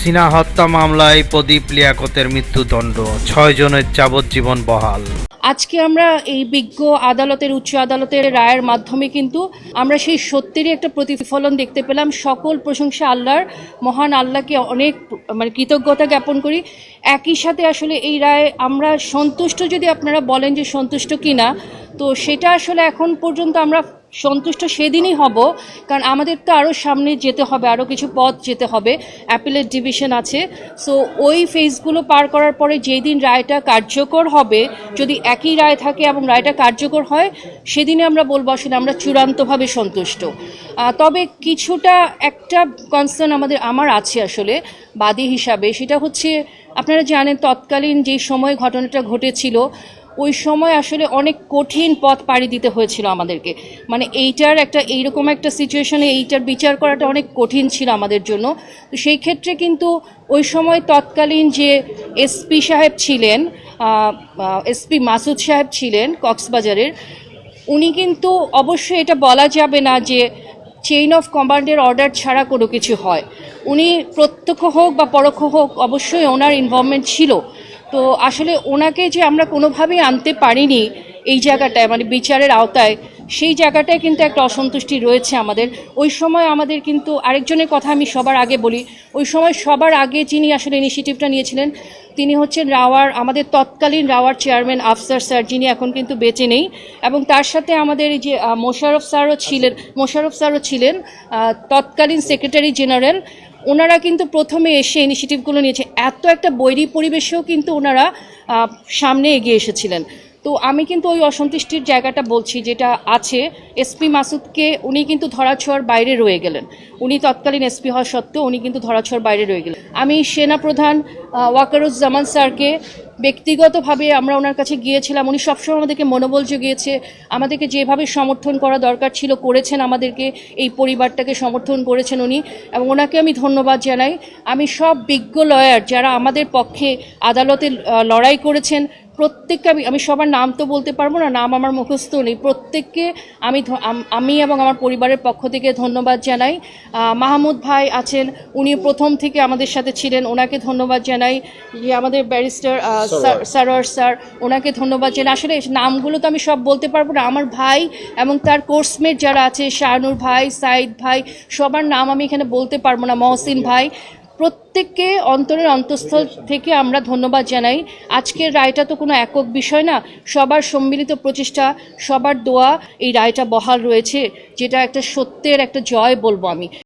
সিনহা হত্যা মামলায় প্রদীপ লিয়াকতের মৃত্যুদণ্ড, 6 জনের যাবজ্জীবন বহাল। আজকে আমরা এই বিজ্ঞ আদালতের উচ্চ আদালতের রায়ের মাধ্যমে কিন্তু আমরা সেই সত্যেরই একটা প্রতিফলন দেখতে পেলাম। সকল প্রশংসা আল্লাহর, মহান আল্লাহকে অনেক কৃতজ্ঞতা জ্ঞাপন করি। একই সাথে আসলে এই রায়ে আমরা সন্তুষ্ট, যদি আপনারা বলেন যে সন্তুষ্ট কিনা, তো সেটা আসলে এখন পর্যন্ত আমরা সন্তুষ্ট সেদিনই হব, কারণ আমাদের তো আরও সামনে যেতে হবে, আরও কিছু পথ যেতে হবে, অ্যাপিলেট ডিভিশন আছে। সো ওই ফেজগুলো পার করার পরে যেই দিন রায়টা কার্যকর হবে, যদি একই রায় থাকে এবং রায়টা কার্যকর হয়, সেদিনে আমরা বলবো আসলে আমরা চূড়ান্তভাবে সন্তুষ্ট। তবে কিছুটা একটা কনসার্ন আমার আছে আসলে বাদী হিসাবে, সেটা হচ্ছে আপনারা জানেন তৎকালীন যেই সময় ঘটনাটা ঘটেছিল, ওই সময় আসলে অনেক কঠিন পথ পাড়ি দিতে হয়েছিল আমাদেরকে। এইরকম একটা সিচুয়েশনে এইটার বিচার করাটা অনেক কঠিন ছিল আমাদের জন্য। তো সেই ক্ষেত্রে কিন্তু ওই সময় তৎকালীন যে এসপি সাহেব ছিলেন, এসপি মাসুদ সাহেব ছিলেন কক্সবাজারের, উনি কিন্তু অবশ্যই এটা বলা যাবে না যে চেইন অফ কমান্ডের অর্ডার ছাড়া কোনো কিছু হয়। উনি প্রত্যক্ষ হোক বা পরোক্ষ হোক অবশ্যই ওনার ইনভলভমেন্ট ছিল। তো আসলে ওনাকে যে আমরা কোনোভাবেই আনতে পারিনি এই জায়গাটায়, বিচারের আওতায়, সেই জায়গাটায় কিন্তু একটা অসন্তুষ্টি রয়েছে আমাদের। ওই সময় আমাদের কিন্তু আরেকজনের কথা আমি সবার আগে বলি, ওই সময় সবার আগে যিনি আসলে ইনিশিয়েটিভটা নিয়েছিলেন তিনি হচ্ছেন আমাদের তৎকালীন রাওয়ার চেয়ারম্যান আফসার স্যার, যিনি এখন কিন্তু বেঁচে নেই। এবং তার সাথে আমাদের এই যে মোশাররফ স্যারও ছিলেন তৎকালীন সেক্রেটারি জেনারেল। ওনারা কিন্তু প্রথমে এসে ইনিশিয়েটিভগুলো নিয়েছে, এত একটা বৈরী পরিবেশেও কিন্তু ওনারা সামনে এগিয়ে এসেছিলেন। তো আমি কিন্তু ওই অসন্তুষ্টির জায়গাটা বলছি যেটা আছে, এসপি মাসুদকে উনি কিন্তু ধরাছোঁয়ার বাইরে রয়ে গেলেন। উনি তৎকালীন এসপি হওয়া সত্ত্বেও উনি কিন্তু ধরাছোঁয়ার বাইরে রয়ে গেলেন। আমি সেনাপ্রধান ওয়াকারুজ্জামান স্যারকে ব্যক্তিগতভাবে আমরা ওনার কাছে গিয়েছিলাম, উনি সবসময় আমাদেরকে মনোবল জুগিয়েছে, আমাদেরকে যেভাবে সমর্থন করা দরকার ছিল করেছেন, আমাদেরকে এই পরিবারটাকে সমর্থন করেছেন উনি, এবং ওনাকে আমি ধন্যবাদ জানাই। আমি সব বিজ্ঞ লয়ার যারা আমাদের পক্ষে আদালতে লড়াই করেছেন প্রত্যেককে আমি সবার নাম তো বলতে পারবো না, নাম আমার মুখস্থ নেই, প্রত্যেককে আমি এবং আমার পরিবারের পক্ষ থেকে ধন্যবাদ জানাই। মাহমুদ ভাই আছেন, উনি প্রথম থেকে আমাদের সাথে ছিলেন, ওনাকে ধন্যবাদ জানাই। যে আমাদের ব্যারিস্টার সারোয়ার স্যার, ওনাকে ধন্যবাদ জানাই। আসলে নামগুলো তো আমি সব বলতে পারবো না, আমার ভাই এবং তার কোর্সমেট যারা আছে, শাহনুর ভাই, সাইদ ভাই, সবার নাম আমি এখানে বলতে পারবো না, মহসিন ভাই, প্রত্যেককে অন্তরের অন্তঃস্থল থেকে আমরা ধন্যবাদ জানাই। আজকের রায়টা তো কোনো একক বিষয় না, সবার সম্মিলিত প্রচেষ্টা, সবার দোয়া এই রায়টা বহাল রয়েছে, যেটা একটা সত্যের একটা জয় বলবো আমি।